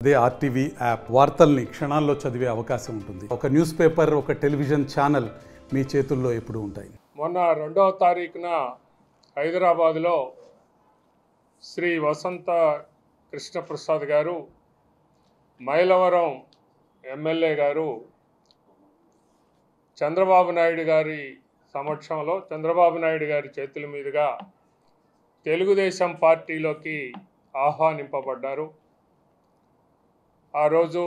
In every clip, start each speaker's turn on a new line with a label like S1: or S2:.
S1: అదే RTV app వార్తల్ని క్షణాల్లో చదివే అవకాశం ఉంటుంది. ఒక న్యూస్ పేపర్, ఒక టెలివిజన్ ఛానల్ మీ చేతుల్లో ఎప్పుడూ ఉంటాయి.
S2: మొన్న 2వ తారీఖున హైదరాబాదులో శ్రీ వసంత కృష్ణప్రసాద్ గారు, మైలవరం ఎమ్మెల్యే గారు చంద్రబాబు నాయుడు గారి సమక్షంలో, చంద్రబాబు నాయుడు గారి చేతుల మీదుగా తెలుగుదేశం పార్టీలోకి ఆహ్వానింపబడ్డారు. ఆ రోజు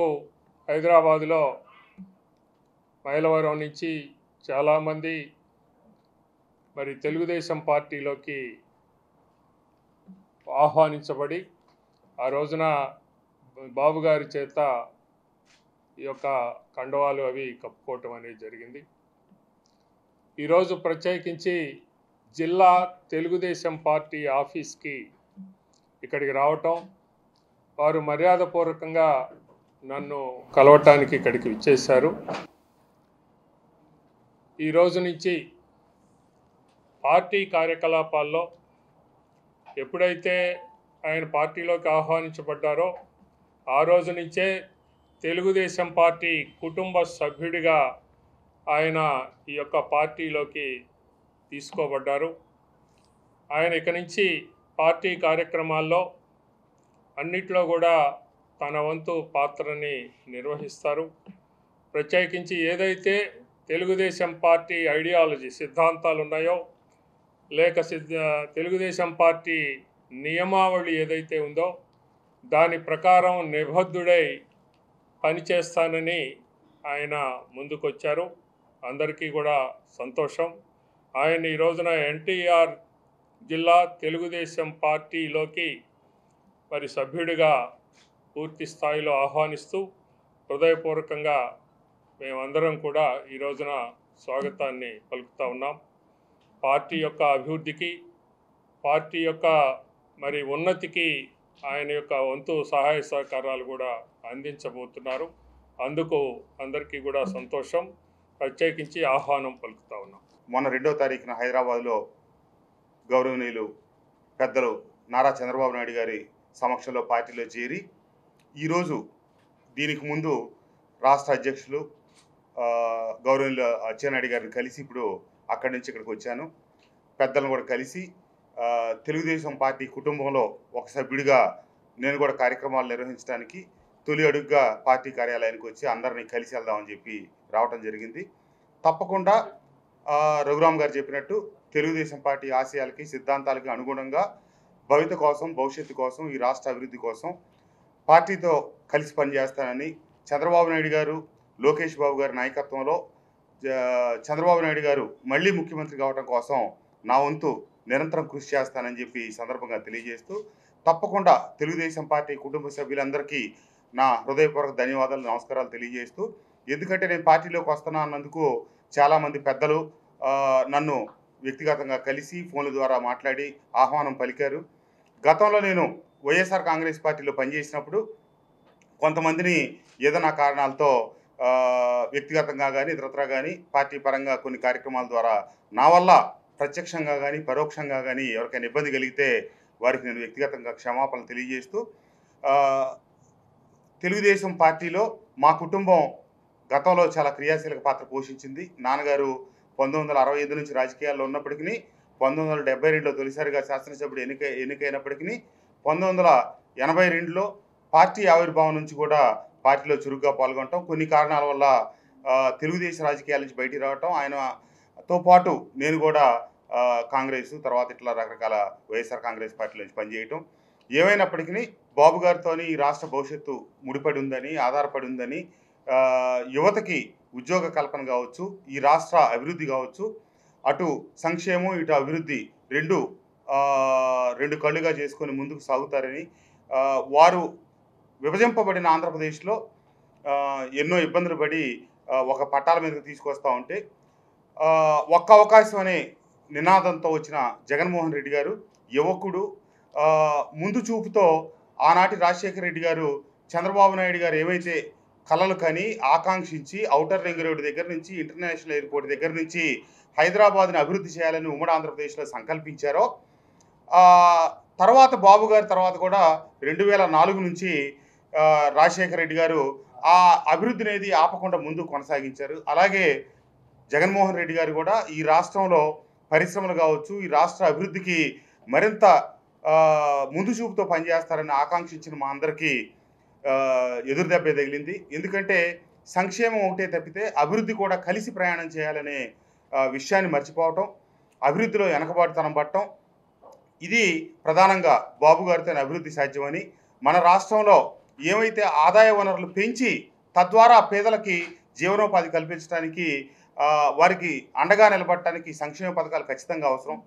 S2: హైదరాబాదులో మైలవరం నుంచి చాలామంది మరి తెలుగుదేశం పార్టీలోకి ఆహ్వానించబడి ఆ రోజున బాబు గారి చేత ఈ యొక్క కండువాలు అవి కప్పుకోవటం అనేది జరిగింది. ఈరోజు ప్రత్యేకించి జిల్లా తెలుగుదేశం పార్టీ ఆఫీస్కి ఇక్కడికి రావటం, వారు మర్యాదపూర్వకంగా నన్ను కలవటానికి ఇక్కడికి విచ్చేశారు. ఈ రోజు నుంచి పార్టీ కార్యకలాపాల్లో ఎప్పుడైతే ఆయన పార్టీలోకి ఆహ్వానించబడ్డారో ఆ రోజు నుంచే తెలుగుదేశం పార్టీ కుటుంబ సభ్యుడిగా ఆయన ఈ యొక్క పార్టీలోకి తీసుకోబడ్డారు. ఆయన ఇక నుంచి పార్టీ కార్యక్రమాల్లో అన్నిట్లో కూడా తన వంతు పాత్రని నిర్వహిస్తారు. ప్రత్యేకించి ఏదైతే తెలుగుదేశం పార్టీ ఐడియాలజీ సిద్ధాంతాలు ఉన్నాయో, లేక తెలుగుదేశం పార్టీ నియమావళి ఏదైతే ఉందో దాని ప్రకారం నిబద్ధుడై పనిచేస్తానని ఆయన ముందుకొచ్చారు. అందరికీ కూడా సంతోషం. ఆయన ఈ రోజున ఎన్టీఆర్ జిల్లా తెలుగుదేశం పార్టీలోకి మరి సభ్యుడిగా పూర్తి స్థాయిలో ఆహ్వానిస్తూ హృదయపూర్వకంగా మేమందరం కూడా ఈ రోజున స్వాగతాన్ని పలుకుతూ ఉన్నాం. పార్టీ యొక్క అభివృద్ధికి, పార్టీ యొక్క మరి ఉన్నతికి ఆయన యొక్క వంతు సహాయ సహకారాలు కూడా అందించబోతున్నారు. అందుకు అందరికీ కూడా సంతోషం. ప్రత్యేకించి ఆహ్వానం పలుకుతూ ఉన్నాం.
S3: మొన్న 2వ తారీఖున హైదరాబాద్లో గౌరవనీయులు పెద్దలు నారా చంద్రబాబు నాయుడు గారి సమక్షంలో పార్టీలో చేరి, ఈరోజు దీనికి ముందు రాష్ట్ర అధ్యక్షులు గౌరవనీయులు అచ్చెన్నాయుడు గారిని కలిసి ఇప్పుడు అక్కడి నుంచి ఇక్కడికి వచ్చాను. పెద్దలను కూడా కలిసి తెలుగుదేశం పార్టీ కుటుంబంలో ఒక సభ్యుడిగా నేను కూడా కార్యక్రమాలు నిర్వహించడానికి తొలి అడుగుగా పార్టీ కార్యాలయానికి వచ్చి అందరినీ కలిసి వెళ్దామని చెప్పి రావటం జరిగింది. తప్పకుండా రఘురామ్ గారు చెప్పినట్టు తెలుగుదేశం పార్టీ ఆశయాలకి, సిద్ధాంతాలకి అనుగుణంగా భవిష్యత్తు కోసం, ఈ రాష్ట్ర అభివృద్ధి కోసం పార్టీతో కలిసి పనిచేస్తానని చంద్రబాబు నాయుడు గారు, లోకేష్ బాబు గారి నాయకత్వంలో చంద్రబాబు నాయుడు గారు మళ్ళీ ముఖ్యమంత్రి కావడం కోసం నా వంతు నిరంతరం కృషి చేస్తానని చెప్పి ఈ సందర్భంగా తెలియజేస్తూ, తప్పకుండా తెలుగుదేశం పార్టీ కుటుంబ సభ్యులందరికీ నా హృదయపూర్వక ధన్యవాదాలు, నమస్కారాలు తెలియజేస్తూ, ఎందుకంటే నేను పార్టీలోకి వస్తున్నా అన్నందుకు చాలామంది పెద్దలు నన్ను వ్యక్తిగతంగా కలిసి ఫోన్ల ద్వారా మాట్లాడి ఆహ్వానం పలికారు. గతంలో నేను వైఎస్ఆర్ కాంగ్రెస్ పార్టీలో పనిచేసినప్పుడు కొంతమందిని ఏదైనా కారణాలతో వ్యక్తిగతంగా కానీ ఇతరత్రా కానీ పార్టీ పరంగా కొన్ని కార్యక్రమాల ద్వారా నా వల్ల ప్రత్యక్షంగా కానీ పరోక్షంగా కానీ ఎవరికైనా ఇబ్బంది కలిగితే వారికి నేను వ్యక్తిగతంగా క్షమాపణలు తెలియజేస్తూ, తెలుగుదేశం పార్టీలో మా కుటుంబం గతంలో చాలా క్రియాశీలక పాత్ర పోషించింది. నాన్నగారు 1965 నుంచి రాజకీయాల్లో ఉన్నప్పటికీ 1972లో తొలిసారిగా శాసనసభ్యుడు ఎన్నికైనప్పటికీ 1982లో పార్టీ ఆవిర్భావం నుంచి కూడా పార్టీలో చురుగ్గా పాల్గొనటం, కొన్ని కారణాల వల్ల తెలుగుదేశం రాజకీయాల నుంచి బయటికి రావటం, ఆయనతో పాటు నేను కూడా కాంగ్రెస్ తర్వాత ఇట్లా రకరకాల వైఎస్ఆర్ కాంగ్రెస్ పార్టీల నుంచి పనిచేయటం, ఏమైనప్పటికీ బాబు గారితో ఈ రాష్ట్ర భవిష్యత్తు ముడిపడి ఉందని, ఆధారపడి ఉందని, యువతకి ఉద్యోగ కల్పన కావచ్చు, ఈ రాష్ట్ర అభివృద్ధి కావచ్చు, అటు సంక్షేమం ఇటు అభివృద్ధి రెండు కళ్ళుగా చేసుకొని ముందుకు సాగుతారని, వారు విభజింపబడిన ఆంధ్రప్రదేశ్లో ఎన్నో ఇబ్బందులు పడి ఒక పట్టాల మీదకి తీసుకొస్తూ ఉంటే ఒక్క అవకాశం అనే నినాదంతో వచ్చిన జగన్మోహన్ రెడ్డి గారు యువకుడు, ముందు చూపుతో ఆనాటి రాజశేఖర రెడ్డి గారు చంద్రబాబు నాయుడు గారు ఏవైతే కలలు కని ఆకాంక్షించి ఔటర్ రింగ్ రోడ్డు దగ్గర నుంచి ఇంటర్నేషనల్ ఎయిర్పోర్ట్ దగ్గర నుంచి హైదరాబాద్ని అభివృద్ధి చేయాలని ఉమ్మడి ఆంధ్రప్రదేశ్లో సంకల్పించారో, తర్వాత బాబు గారి తర్వాత కూడా 2004 నుంచి రాజశేఖర రెడ్డి గారు ఆ అభివృద్ధి అనేది ఆపకుండా ముందు కొనసాగించారు. అలాగే జగన్మోహన్ రెడ్డి గారు కూడా ఈ రాష్ట్రంలో పరిశ్రమలు కావచ్చు, ఈ రాష్ట్ర అభివృద్ధికి మరింత ముందు చూపుతో పనిచేస్తారని ఆకాంక్షించిన మా అందరికీ ఎదురు దెబ్బే తగిలింది. ఎందుకంటే సంక్షేమం ఒకటే తప్పితే అభివృద్ధి కూడా కలిసి ప్రయాణం చేయాలనే విషయాన్ని మర్చిపోవటం, అభివృద్ధిలో వెనకబాటుతనం పట్టడం, ఇది ప్రధానంగా బాబు గారితో అభివృద్ధి సాధ్యమని, మన రాష్ట్రంలో ఏమైతే ఆదాయ వనరులు పెంచి తద్వారా పేదలకి జీవనోపాధి కల్పించడానికి వారికి అండగా నిలబడటానికి సంక్షేమ పథకాలు ఖచ్చితంగా అవసరం.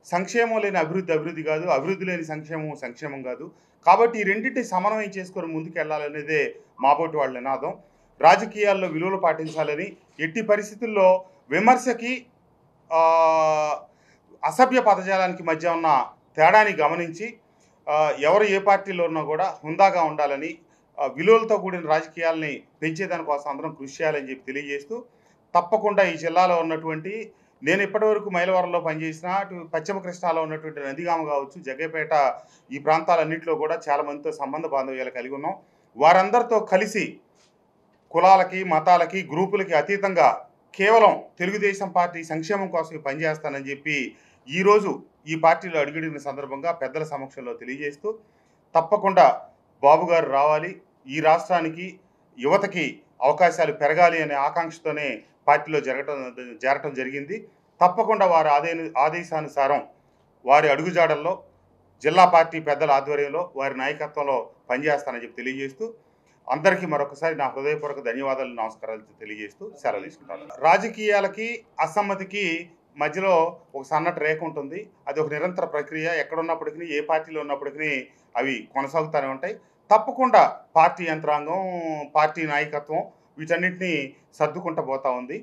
S3: సంక్షేమం లేని అభివృద్ధి కాదు, అభివృద్ధి లేని సంక్షేమం కాదు. కాబట్టి ఈ రెండింటి సమన్వయం చేసుకొని ముందుకు వెళ్ళాలనేదే మాబోటి వాళ్ళ నినాదం. రాజకీయాల్లో విలువలు పాటించాలని, ఎట్టి పరిస్థితుల్లో విమర్శకి అసభ్య పదజాలానికి మధ్య ఉన్న తేడాని గమనించి ఎవరు ఏ పార్టీలో ఉన్నా కూడా హుందాగా ఉండాలని, విలువలతో కూడిన రాజకీయాలని పెంచేదానికోసం అందరం కృషి చేయాలని చెప్పి తెలియజేస్తూ, తప్పకుండా ఈ జిల్లాలో ఉన్నటువంటి, నేను ఇప్పటివరకు మైలవరంలో పనిచేసిన, అటు పశ్చిమ కృష్ణాలో ఉన్నటువంటి నందిగామ కావచ్చు, జగ్గేపేట, ఈ ప్రాంతాలన్నింటిలో కూడా చాలామందితో సంబంధ బాంధవ్యాలు కలిగి ఉన్నాం. వారందరితో కలిసి కులాలకి, మతాలకి, గ్రూపులకి అతీతంగా కేవలం తెలుగుదేశం పార్టీ సంక్షేమం కోసం పనిచేస్తానని చెప్పి ఈరోజు ఈ పార్టీలో అడుగుడిన సందర్భంగా పెద్దల సమక్షంలో తెలియజేస్తూ, తప్పకుండా బాబు గారు రావాలి, ఈ రాష్ట్రానికి యువతకి అవకాశాలు పెరగాలి అనే ఆకాంక్షతోనే పార్టీలో చేరటం జరిగింది. తప్పకుండా వారి ఆదేశానుసారం వారి అడుగుజాడల్లో జిల్లా పార్టీ పెద్దల ఆధ్వర్యంలో వారి నాయకత్వంలో పనిచేస్తానని చెప్పి తెలియజేస్తూ, అందరికీ మరొకసారి నా హృదయపూర్వక ధన్యవాదాలు, నమస్కారాలు తెలియజేస్తూ సెలవు తీసుకుంటాను. రాజకీయాలకి అసమ్మతికి మధ్యలో ఒక సన్నటి రేఖ ఉంటుంది. అది ఒక నిరంతర ప్రక్రియ. ఎక్కడున్నప్పటికీ, ఏ పార్టీలో ఉన్నప్పటికీ అవి కొనసాగుతూనే ఉంటాయి. తప్పకుండా పార్టీ యంత్రాంగం, పార్టీ నాయకత్వం వీటన్నిటినీ సర్దుకుంటూ పోతూ ఉంది.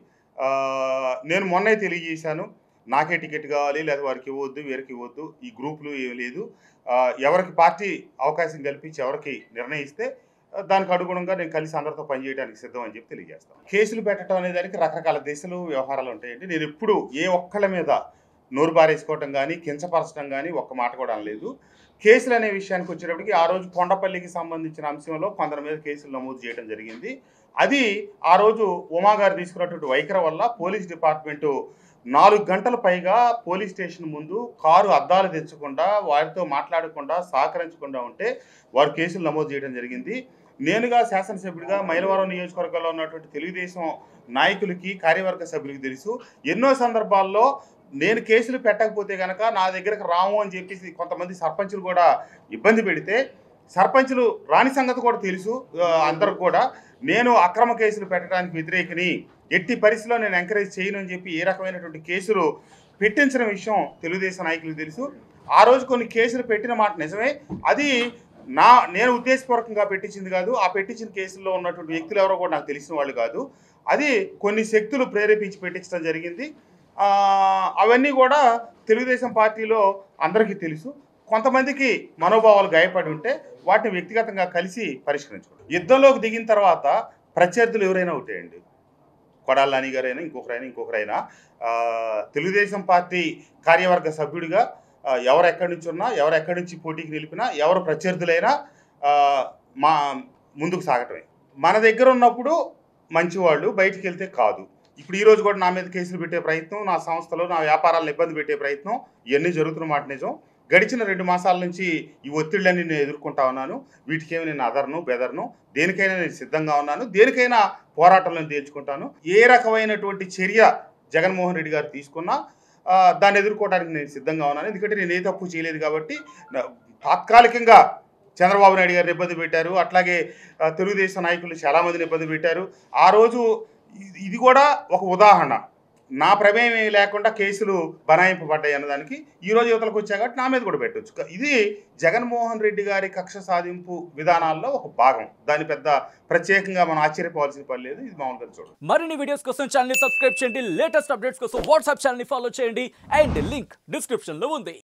S3: నేను మొన్నే తెలియజేశాను, నాకే టికెట్ కావాలి, లేదా వారికి ఇవ్వద్దు, వేరికి ఇవ్వద్దు, ఈ గ్రూపులు ఏమి లేదు. ఎవరికి పార్టీ అవకాశం కల్పించి ఎవరికి నిర్ణయిస్తే దానికి అనుగుణంగా నేను కలిసి అందరితో పనిచేయడానికి సిద్ధం అని చెప్పి తెలియజేస్తాను. కేసులు పెట్టడం అనే దానికి రకరకాల దిశలు, వ్యవహారాలు ఉంటాయండి. నేను ఎప్పుడు ఏ ఒక్కళ్ళ మీద నోరు బారేసుకోవటం కానీ, కించపరచడం కానీ ఒక్క మాట కూడా అనలేదు. కేసులు అనే విషయానికి వచ్చేటప్పటికి ఆ రోజు కొండపల్లికి సంబంధించిన అంశంలో కొందరి మీద కేసులు నమోదు చేయడం జరిగింది. అది ఆ రోజు ఉమా గారు తీసుకున్నటువంటి వైఖరి వల్ల పోలీస్ డిపార్ట్మెంటు 4 గంటల పైగా పోలీస్ స్టేషన్ ముందు కారు అద్దాలు తెచ్చకుండా, వారితో మాట్లాడకుండా, సహకరించకుండా ఉంటే వారు కేసులు నమోదు చేయడం జరిగింది. నేనుగా శాసనసభ్యుడిగా మైలవరం నియోజకవర్గంలో ఉన్నటువంటి తెలుగుదేశం నాయకులకి, కార్యవర్గ సభ్యులకి తెలుసు. ఎన్నో సందర్భాల్లో నేను కేసులు పెట్టకపోతే కనుక నా దగ్గరకు రాము అని చెప్పేసి కొంతమంది సర్పంచులు కూడా ఇబ్బంది పెడితే, సర్పంచులు రాని సంగతి కూడా తెలుసు అందరికి కూడా. నేను అక్రమ కేసులు పెట్టడానికి వ్యతిరేకని, ఎట్టి పరిస్థితిలో నేను ఎంకరేజ్ చేయను అని చెప్పి ఏ రకమైనటువంటి కేసులు పెట్టించిన విషయం తెలుగుదేశం నాయకులకు తెలుసు. ఆ రోజు కొన్ని కేసులు పెట్టిన మాట నిజమే. అది నేను ఉద్దేశపూర్వకంగా పెట్టించింది కాదు. ఆ పెట్టించిన కేసుల్లో ఉన్నటువంటి వ్యక్తులు ఎవరో కూడా నాకు తెలిసిన వాళ్ళు కాదు. అది కొన్ని శక్తులు ప్రేరేపించి పెట్టించడం జరిగింది. అవన్నీ కూడా తెలుగుదేశం పార్టీలో అందరికీ తెలుసు. కొంతమందికి మనోభావాలు గాయపడి ఉంటే వాటిని వ్యక్తిగతంగా కలిసి పరిష్కరించుకోండి. యుద్ధంలోకి దిగిన తర్వాత ప్రత్యర్థులు ఎవరైనా ఉంటాయండి, కొడాల నాని గారైనా, ఇంకొకరైనా తెలుగుదేశం పార్టీ కార్యవర్గ సభ్యుడిగా ఎవరు ఎక్కడి నుంచి ఉన్నా, ఎవరు ఎక్కడి నుంచి పోటీకి నిలిపినా, ఎవరు ప్రత్యర్థులైనా మా ముందుకు సాగటమే. మన దగ్గర ఉన్నప్పుడు మంచివాళ్ళు, బయటికి వెళ్తే కాదు. ఇప్పుడు ఈరోజు కూడా నా మీద కేసులు పెట్టే ప్రయత్నం, నా సంస్థలో నా వ్యాపారాలను ఇబ్బంది పెట్టే ప్రయత్నం, ఇవన్నీ జరుగుతున్న మాట నిజం. గడిచిన 2 మాసాల నుంచి ఈ ఒత్తిళ్లన్నీ నేను ఎదుర్కొంటా ఉన్నాను. వీటికేమి నేను అదరను, బెదరను. దేనికైనా నేను సిద్ధంగా ఉన్నాను. దేనికైనా పోరాటంలో తేల్చుకుంటాను. ఏ రకమైనటువంటి చర్య జగన్మోహన్ రెడ్డి గారు తీసుకున్నా దాన్ని ఎదుర్కోవడానికి నేను సిద్ధంగా ఉన్నాను. ఎందుకంటే నేను ఏ తప్పు చేయలేదు కాబట్టి. తాత్కాలికంగా చంద్రబాబు నాయుడు గారిని ఇబ్బంది పెట్టారు, అట్లాగే తెలుగుదేశం నాయకులు చాలామందిని ఇబ్బంది పెట్టారు. ఆ రోజు ఇది కూడా ఒక ఉదాహరణ. నా ప్రమేయం లేకుండా కేసులు బనాయింపబడ్డాయి అన్నదానికి ఈరోజు యువతలకు వచ్చా కాబట్టి నా మీద కూడా పెట్టవచ్చు. ఇది జగన్మోహన్ రెడ్డి గారి కక్ష సాధింపు విధానాల్లో ఒక భాగం. దాని పెద్ద ప్రత్యేకంగా మనం ఆశ్చర్యపోవాల్సిన పని లేదు. ఇది మామూలుగా చూడండి.
S4: మరిన్ని వీడియోస్ కోసం ఛానల్ ని సబ్స్క్రైబ్ చేయండి. లేటెస్ట్ అప్డేట్స్ కోసం వాట్సాప్ ఛానల్ ని ఫాలో చేయండి. అండ్ లింక్ డిస్క్రిప్షన్ లో ఉంది.